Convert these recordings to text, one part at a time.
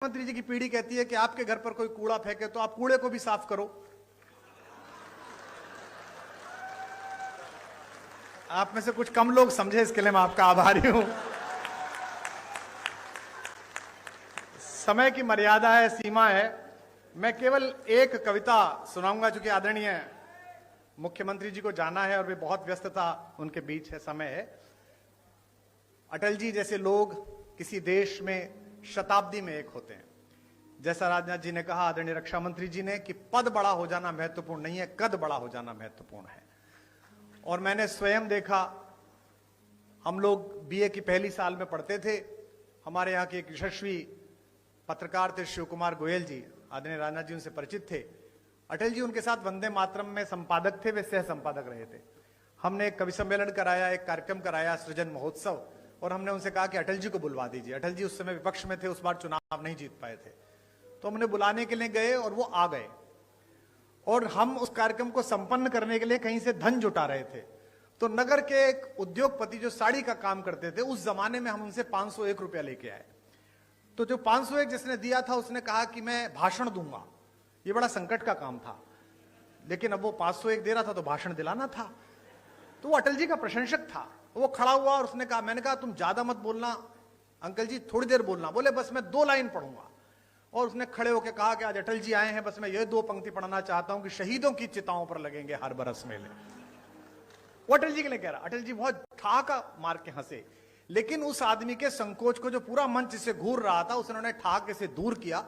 मंत्री जी की पीढ़ी कहती है कि आपके घर पर कोई कूड़ा फेंके तो आप कूड़े को भी साफ करो। आप में से कुछ कम लोग समझे, इसके लिए मैं आपका आभारी हूं। समय की मर्यादा है, सीमा है। मैं केवल एक कविता सुनाऊंगा, चूंकि आदरणीय मुख्यमंत्री जी को जाना है और वे बहुत व्यस्तता उनके बीच है, समय है। अटल जी जैसे लोग किसी देश में शताब्दी में एक होते हैं। जैसा राजनाथ जी ने कहा, आदरणीय रक्षा मंत्री जी ने, कि पद बड़ा हो जाना महत्वपूर्ण नहीं है, कद बड़ा हो जाना महत्वपूर्ण है। और मैंने स्वयं देखा, हम लोग बीए की पहली साल में पढ़ते थे, हमारे यहाँ के एक यशस्वी पत्रकार थे शिव कुमार गोयल जी, आदरणीय राजनाथ जी उनसे परिचित थे। अटल जी उनके साथ वंदे मातरम में संपादक थे, वे सह संपादक रहे थे। हमने एक कवि सम्मेलन कराया, एक कार्यक्रम कराया, सृजन महोत्सव, और हमने उनसे कहा कि अटल जी को बुलवा दीजिए। अटल जी उस समय विपक्ष में थे, उस बार चुनाव नहीं जीत पाए थे, तो हमने बुलाने के लिए गए और वो आ गए। और हम उस कार्यक्रम को संपन्न करने के लिए कहीं से धन जुटा रहे थे। तो नगर के एक उद्योगपति जो साड़ी का काम करते थे, उस जमाने में हम उनसे 501 रुपया लेके आए। तो जो 501 जिसने दिया था, उसने कहा कि मैं भाषण दूंगा। ये बड़ा संकट का काम था, लेकिन अब वो 501 दे रहा था तो भाषण दिलाना था। तो वो अटल जी का प्रशंसक था। वो खड़ा हुआ और उसने कहा, मैंने कहा तुम ज्यादा मत बोलना अंकल जी, थोड़ी देर बोलना। बोले बस मैं 2 लाइन पढ़ूंगा। और उसने खड़े होकर कहा कि आज अटल जी आए हैं, बस मैं ये 2 पंक्ति पढ़ना चाहता हूं कि शहीदों की चिताओं पर लगेंगे हर बरस मेले। वो अटल जी के लिए कह रहा। अटल जी बहुत ठहाका मार के हंसे, लेकिन उस आदमी के संकोच को जो पूरा मंच से घूर रहा था, उसने ठहाके से दूर किया।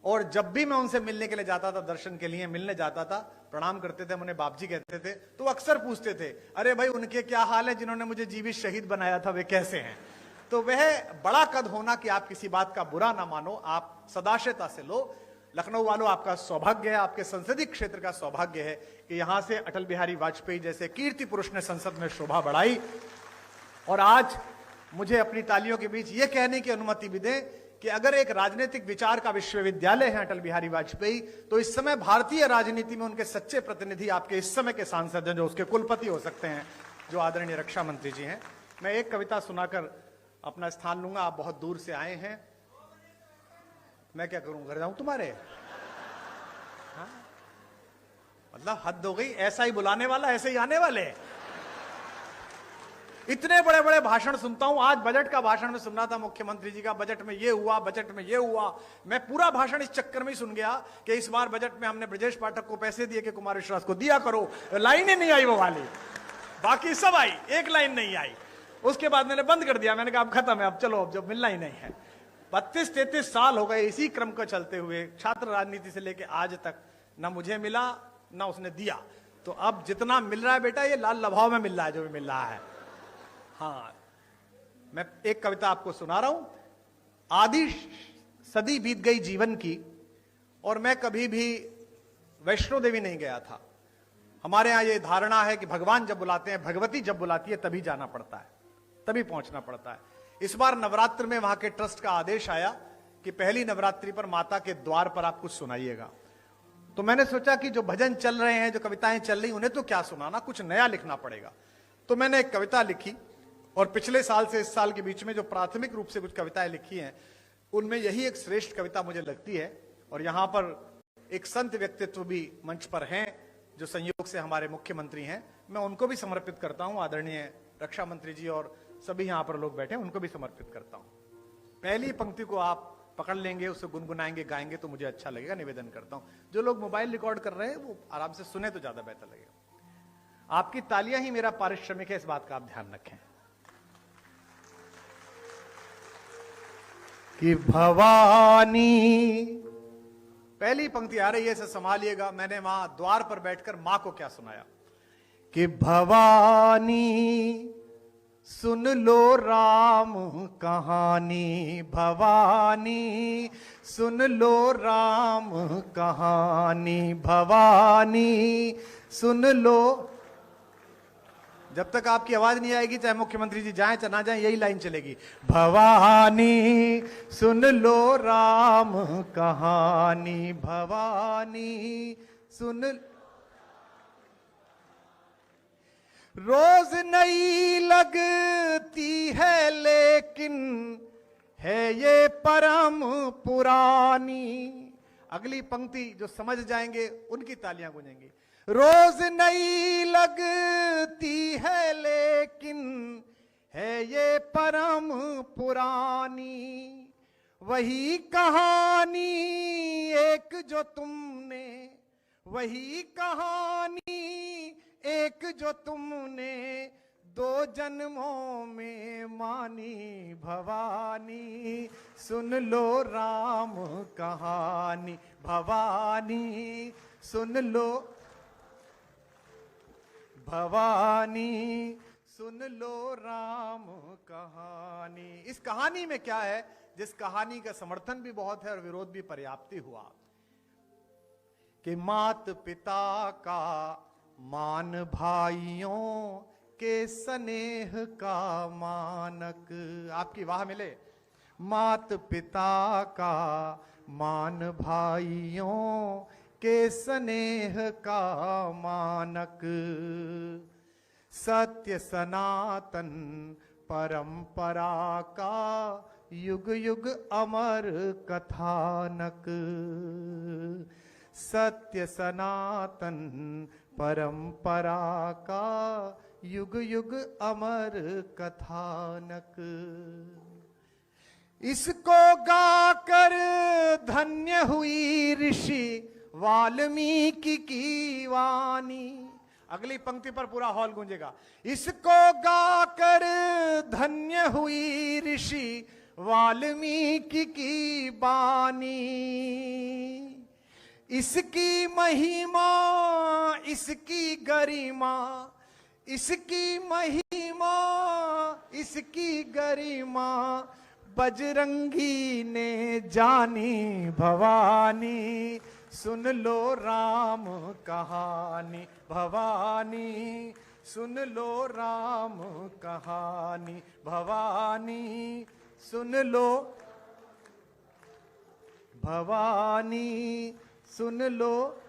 और जब भी मैं उनसे मिलने के लिए जाता था, दर्शन के लिए मिलने जाता था, प्रणाम करते थे, उन्हें बाप जी कहते थे, तो अक्सर पूछते थे, अरे भाई उनके क्या हाल है, जिन्होंने मुझे जीवित शहीद बनाया था, वे कैसे हैं। तो वह बड़ा कद होना कि आप किसी बात का बुरा ना मानो, आप सदाशयता से लो। लखनऊ वालों, आपका सौभाग्य है, आपके संसदीय क्षेत्र का सौभाग्य है कि यहां से अटल बिहारी वाजपेयी जैसे कीर्ति पुरुष ने संसद में शोभा बढ़ाई। और आज मुझे अपनी तालियों के बीच यह कहने की अनुमति भी दें कि अगर एक राजनीतिक विचार का विश्वविद्यालय है अटल बिहारी वाजपेयी, तो इस समय भारतीय राजनीति में उनके सच्चे प्रतिनिधि आपके इस समय के सांसद हैं, जो उसके कुलपति हो सकते हैं, जो आदरणीय रक्षा मंत्री जी हैं। मैं एक कविता सुनाकर अपना स्थान लूंगा। आप बहुत दूर से आए हैं, मैं क्या करूं, घर जाऊं तुम्हारे? हाँ? मतलब हद हो गई, ऐसा ही बुलाने वाला ऐसे ही आने वाले। इतने बड़े बड़े भाषण सुनता हूं। आज बजट का भाषण में सुन रहा था मुख्यमंत्री जी का, बजट में ये हुआ, बजट में ये हुआ। मैं पूरा भाषण इस चक्कर में ही सुन गया कि इस बार बजट में हमने ब्रजेश पाठक को पैसे दिए कि कुमार विश्वास को दिया करो। लाइन ही नहीं आई वो वाली, बाकी सब आई, एक लाइन नहीं आई। उसके बाद मैंने बंद कर दिया, मैंने कहा अब खत्म है, अब चलो, अब जब मिलना ही नहीं है। 32-33 साल हो गए इसी क्रम को चलते हुए, छात्र राजनीति से लेकर आज तक ना मुझे मिला ना उसने दिया। तो अब जितना मिल रहा है बेटा, ये लाल लभाव में मिल रहा है जो भी मिल रहा है। हाँ, मैं एक कविता आपको सुना रहा हूं। आधी सदी बीत गई जीवन की और मैं कभी भी वैष्णो देवी नहीं गया था। हमारे यहां ये धारणा है कि भगवान जब बुलाते हैं, भगवती जब बुलाती है, तभी जाना पड़ता है, तभी पहुंचना पड़ता है। इस बार नवरात्र में वहां के ट्रस्ट का आदेश आया कि पहली नवरात्रि पर माता के द्वार पर आप कुछ सुनाइएगा। तो मैंने सोचा कि जो भजन चल रहे हैं, जो कविताएं चल रही, उन्हें तो क्या सुनाना, कुछ नया लिखना पड़ेगा। तो मैंने एक कविता लिखी, और पिछले साल से इस साल के बीच में जो प्राथमिक रूप से कुछ कविताएं लिखी हैं, उनमें यही एक श्रेष्ठ कविता मुझे लगती है। और यहां पर एक संत व्यक्तित्व भी मंच पर हैं, जो संयोग से हमारे मुख्यमंत्री हैं। मैं उनको भी समर्पित करता हूं, आदरणीय रक्षा मंत्री जी और सभी यहां पर लोग बैठे हैं, उनको भी समर्पित करता हूं। पहली पंक्ति को आप पकड़ लेंगे, उसे गुनगुनाएंगे, गाएंगे तो मुझे अच्छा लगेगा। निवेदन करता हूं, जो लोग मोबाइल रिकॉर्ड कर रहे हैं वो आराम से सुने तो ज्यादा बेहतर लगेगा। आपकी तालियां ही मेरा पारिश्रमिक है, इस बात का आप ध्यान रखें। कि भवानी, पहली पंक्ति आ रही है, इसे संभालिएगा। मैंने वहां द्वार पर बैठकर मां को क्या सुनाया कि भवानी सुन लो राम कहानी, भवानी सुन लो राम कहानी, भवानी सुन लो। जब तक आपकी आवाज नहीं आएगी, चाहे मुख्यमंत्री जी जाएं चाहे ना जाएं, यही लाइन चलेगी। भवानी सुन लो राम कहानी, भवानी सुन। रोज नई लगती है लेकिन है ये परम पुरानी। अगली पंक्ति जो समझ जाएंगे उनकी तालियां गूंजेंगी। रोज नई लगती है लेकिन है ये परम पुरानी। वही कहानी एक जो तुमने, वही कहानी एक जो तुमने दो जन्मों में मानी भवानी। सुन लो राम कहानी भवानी, सुन लो भवानी, सुन लो राम कहानी। इस कहानी में क्या है, जिस कहानी का समर्थन भी बहुत है और विरोध भी पर्याप्त हुआ, कि मात पिता का मान भाइयों के स्नेह का मानक। आपकी वाह मिले। मात पिता का मान भाइयों के स्नेह का मानक। सत्य सनातन परंपरा का युग युग अमर कथानक। सत्य सनातन परंपरा का युग युग अमर कथानक। इसको गाकर धन्य हुई ऋषि वाल्मीकि की वाणी। अगली पंक्ति पर पूरा हॉल गूंजेगा। इसको गाकर धन्य हुई ऋषि वाल्मीकि की वाणी। इसकी महिमा, इसकी गरिमा, इसकी महिमा, इसकी गरिमा बजरंगी ने जानी भवानी। सुन लो राम कहानी भवानी, सुन लो राम कहानी भवानी, सुन लो भवानी, सुन लो।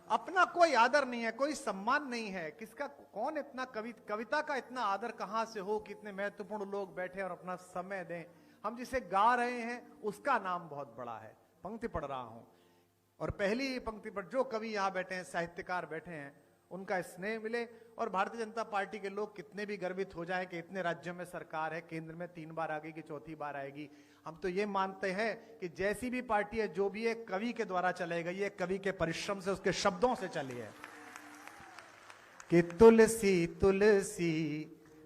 अपना कोई आदर नहीं है, कोई सम्मान नहीं है। किसका, कौन इतना कविता का इतना आदर कहां से हो कि इतने महत्वपूर्ण लोग बैठे और अपना समय दें। हम जिसे गा रहे हैं उसका नाम बहुत बड़ा है। पंक्ति पढ़ रहा हूं और पहली पंक्ति पर जो कवि यहां बैठे हैं, साहित्यकार बैठे हैं, उनका स्नेह मिले और भारतीय जनता पार्टी के लोग कितने भी गर्वित हो जाएं कि इतने राज्यों में सरकार है, केंद्र में 3 बार आ गई कि 4थी बार आएगी। हम तो ये मानते हैं कि जैसी भी पार्टी है, जो भी है, कवि के द्वारा चलाई गई है, कवि के परिश्रम से, उसके शब्दों से चली है। कि तुलसी तुलसी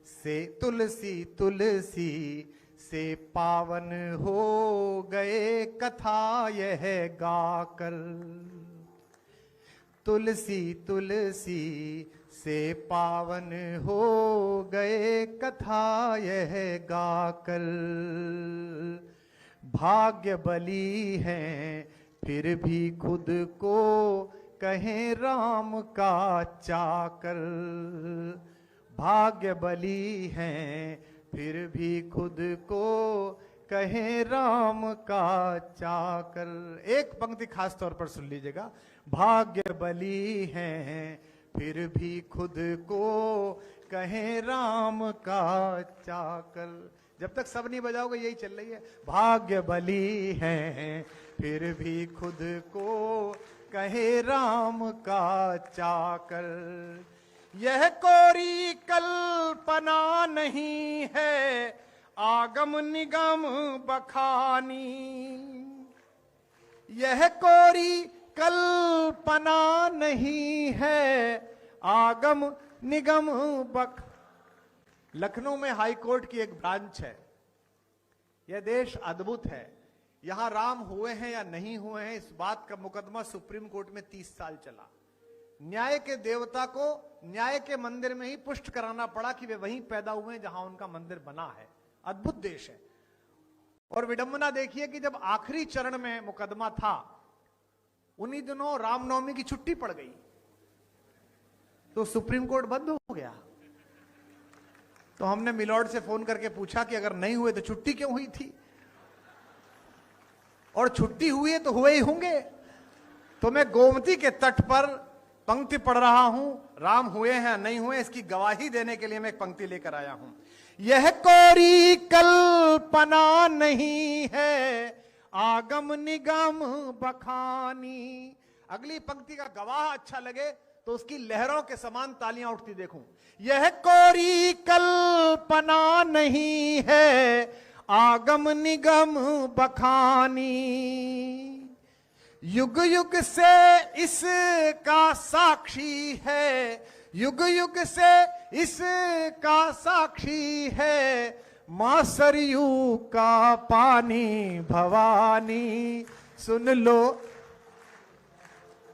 से, तुलसी तुलसी से पावन हो गए कथा यह गाकर। तुलसी तुलसी से पावन हो गए कथा यह गाकर। भाग्य बली हैं फिर भी खुद को कहें राम का चाकर। भाग्य बली हैं फिर भी खुद को कहें राम का चाकर। एक पंक्ति खास तौर पर सुन लीजिएगा। भाग्य बली हैं फिर भी खुद को कहें राम का चाकर। जब तक सब नहीं बजाओगे यही चल रही है। भाग्य बली हैं फिर भी खुद को कहे राम का चाकर। यह कोरी कल्पना नहीं है आगम निगम बखानी। यह कोरी कल्पना नहीं है आगम निगम बख। लखनऊ में हाई कोर्ट की एक ब्रांच है। यह देश अद्भुत है। यहां राम हुए हैं या नहीं हुए हैं, इस बात का मुकदमा सुप्रीम कोर्ट में 30 साल चला। न्याय के देवता को न्याय के मंदिर में ही पुष्ट कराना पड़ा कि वे वहीं पैदा हुए जहां उनका मंदिर बना है। अद्भुत देश है। और विडंबना देखिए कि जब आखिरी चरण में मुकदमा था, उन्हीं दिनों रामनवमी की छुट्टी पड़ गई, तो सुप्रीम कोर्ट बंद हो गया। तो हमने मिलॉर्ड से फोन करके पूछा कि अगर नहीं हुए तो छुट्टी क्यों हुई थी, और छुट्टी हुई है तो हुए ही होंगे। तो मैं गोमती के तट पर पंक्ति पढ़ रहा हूं। राम हुए हैं नहीं हुए इसकी गवाही देने के लिए मैं एक पंक्ति लेकर आया हूं। यह कोरी कल्पना नहीं है, आगम निगम बखानी। अगली पंक्ति का गवाह अच्छा लगे तो उसकी लहरों के समान तालियां उठती देखूं। यह कोरी कल्पना नहीं है, आगम निगम बखानी। युग युग से इसका साक्षी है, युग युग से इसका साक्षी है, मां सरयू का पानी भवानी। सुन लो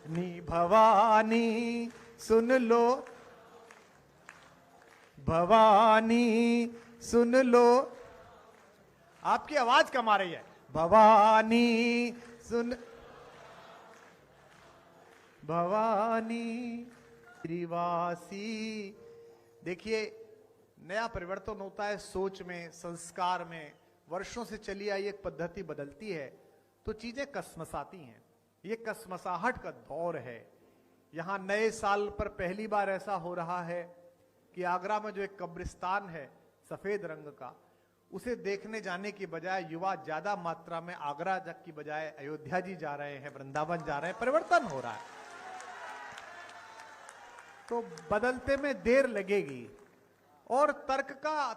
नी भवानी, सुन लो भवानी, सुन लो। आपकी आवाज कम आ रही है। भवानी सुन, भवानी त्रिवासी। देखिए, नया परिवर्तन होता है सोच में, संस्कार में। वर्षों से चली आई एक पद्धति बदलती है तो चीजें कसमसाती हैं। ये कसमसाहट का दौर है। यहां नए साल पर पहली बार ऐसा हो रहा है कि आगरा में जो एक कब्रिस्तान है सफेद रंग का, उसे देखने जाने की बजाय युवा ज्यादा मात्रा में आगरा की बजाय अयोध्या जी जा रहे हैं, वृंदावन जा रहे हैं। परिवर्तन हो रहा है। तो बदलते में देर लगेगी और तर्क का